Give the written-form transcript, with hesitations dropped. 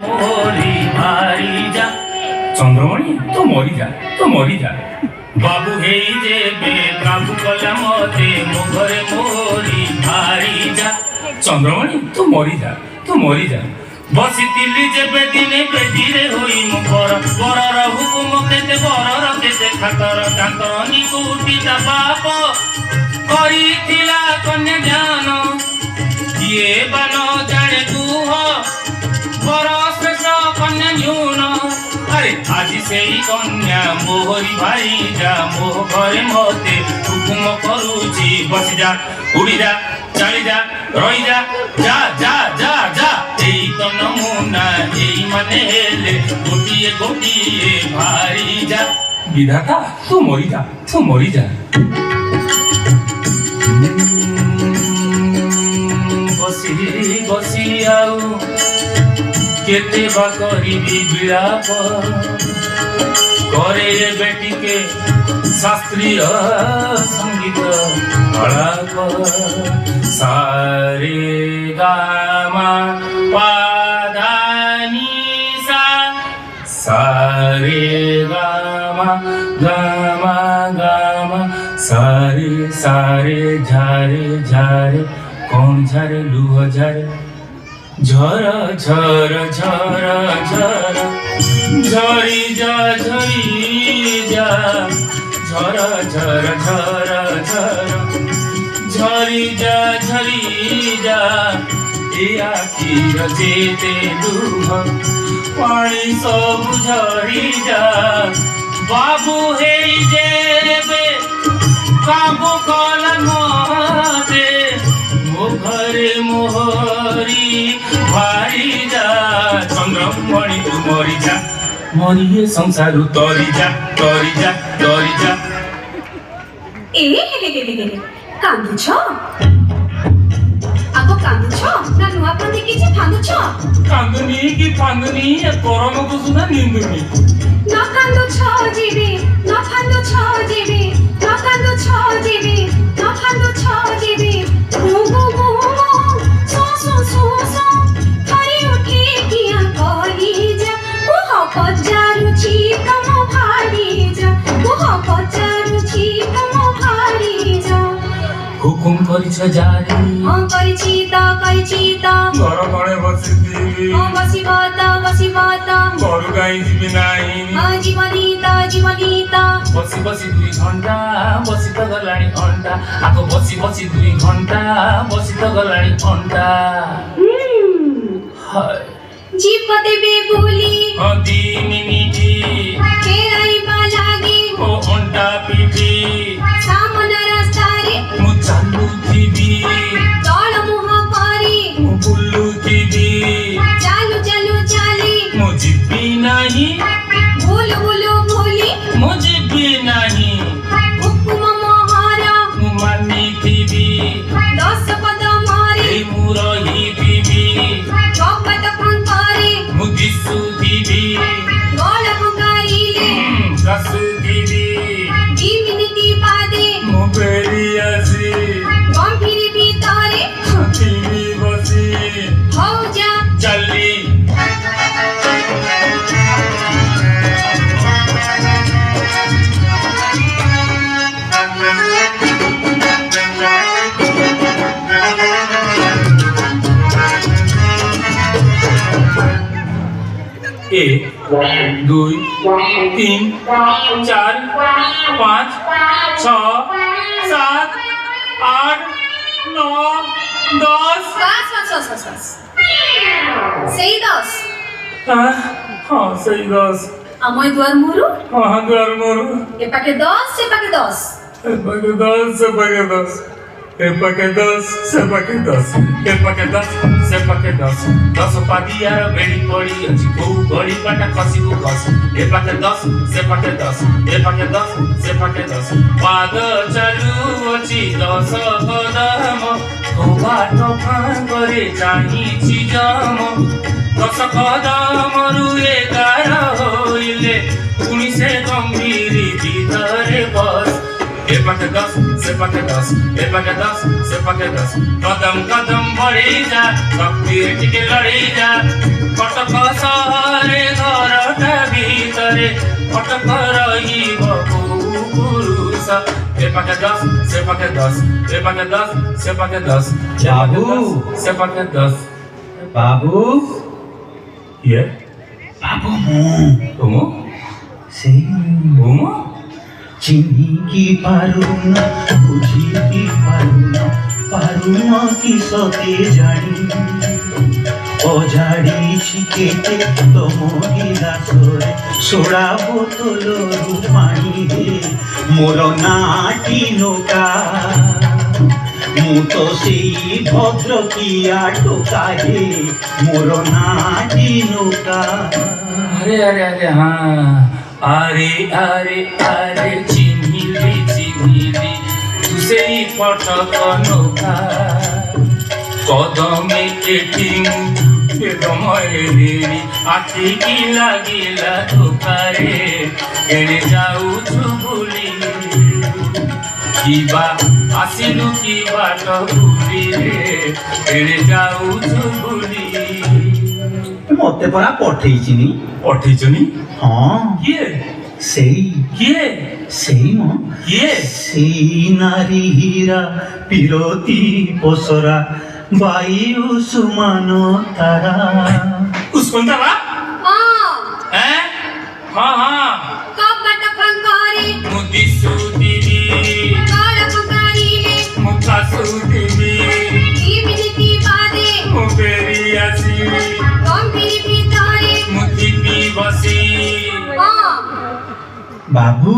मोरी मारी जा चंद्रमणि तो मरी जा तो मरी जा बाबू हे जे काबू कला मते मो घरे मोरी मारी जा चंद्रमणि तो मरी जा बसितिली जेबे दिने बेदिरे होई मो बरर हुकुम केते बरर केते खातर तांकर निकुटिता बाप करिथिला कन्या ध्यान किए बन जाने कुह बर श्रेष्ठ कन्या न्यून अरे आज से कन्या मोहरी भाई जा मोह घरे मते हुकुम करूची बसी जा उड़ी जा चली जा रही जा जा जा जा जा एई तो नमूना एई माने हेले गोटिए गोटिए भारी जा विधाता तू मरी जा बसी बसी आउ केते बा करिबी विलाप करे बेटी के शास्त्रीय संगीत अलाप सारे गामा पाधानी सा सारे गामा गामा गामा सारे सारे झारे झारे कौन झारे लुह झारे झर झर झर झर झरी जा झरी जा झर झर झर झर झरी जा ए आखिर जेते लुह पानी सब झरी जा बाबू हे जेबे काबू कल मते मो घरे मोहरी भारी जा चंद्रमणि तू मरी जा मरिए संसार तरी जा तरी जा तरी जा ए कांदुछ आको कांदुछ ना नुआ पानी किछि फांदुछ कांदुनी कि फांदुनी गरम को सुना निंदुनी ना कांदुछ जीबी ना फांदुछ जीबी ना कांदुछ जीबी ना फांदुछ जीबी गो गो गो सो सो सो सो हरी उठी किया कही जा ओह पजारु छी कम भारी जा ओह पजारु छी कम भारी जा हुकुम करिछ जारी करिछि त घर गणे बसिति बसी बात घर गाई जीवी नाही जीवनी त बसी बसी 2 घंटा बसी त गलाणी घंटा आको बसी बसी 2 घंटा बसी त गलाणी घंटा हाय जीव देबे बोली 2 मिनिटी केराई बालागी ओ घंटा पीठी सामना रास्ता रे मु चालू थीबी तळ मुह पारी मु बुल्लू थीबी चालू चाली मु जिब्बी नाही भूली मु जिब्बी नाही हुकुम महारा मु मानी थीबी 10 पद मारी ए मु रही थीबी चौपट पंकारी मु दिसु थीबी गोल पुकारीले कसु थीबी जीवनी बादे मु बेरी आसी गंभीर भीतरे थीबी बसी हो जा चली एक 2 3 4 5 6 7 8 9 10 बस सही 10 हाँ सही 10 अमय द्वार मुरु हाँ द्वार मोरू ए पाके 10 से पाके 10 पाके 10 से पाके 10 ए पाके 10 से पाके 10 ए पाके 10 से पाके 10 10 पादियार बेड़ी पड़ी अछि को गड़ी पाटा खसी को खस ए पाके 10 से पाके 10 ए पाके 10 से पाके 10 पाद चालू अछि 10 कदम ओ बाटो भांगरे चाही छि जम 10 कदम रु 11 होइले 19 गंभीर भीतरे बस ए पाके 10 से पाके 10 ए पाके 10 से पाके 10 कदम कदम बढ़ी जा कबीर टिके लड़ी जा कटक ଫଟକ ରହିବ କୋଉ ପୁରୁଷ ଏ ପାଖେ 10 ସେ ପାଖେ 10 ଏ ପାଖେ 10 ସେ ପାଖେ 10 ବାବୁ। ସେ ପାଖେ 10 ବାବୁ ଇଏ ବାବୁ ମୁଁ ତୁମ ସେଇ ତୁମ ଚିହ୍ନିକି ପାରୁନ ବୁଝିକି ପାରୁନ କି ସତେ ଜାଣି ଅଜାଡ଼ିଛି କେତେ ତମ ଗିଲାସରେ ସୋଡ଼ା ବୋତଲରୁ ପାଣିରେ ମୋର ନାଟି ନୌକା ମୁଁ ତ ସେଇ ଭଦ୍ରକିଆ ଟୋକା হে ମୋର ନାଟି ନୌକା अरे अरे अरे हाँ अरे अरे अरे चिन्हिली तू सेई फटक नौका कदमे केटिंग बेदमयेरी आखिकी लागिला धोकारे एणे जाऊछु भूली किबा आसिलु कि बाट भूली रे एणे जाऊछु भूली ମତେ ପରା ପଠେଇଚିନି पठेइछनी ହଁ किए ସେଇ किए ସେଇ ମ किए ସେଇ ନାରୀ ହୀରା ପିରତି ପସରା ବାୟୁ ସୁମାନ ତାରା उसको दवा हैं हाँ हाँ कपट फंगारे मुदी सुदीवी काल फंगारीले मुखा सुदीवी जीविती बादे मुबेरी आसी गंभीर भितरे मुदी बसी ବାବୁ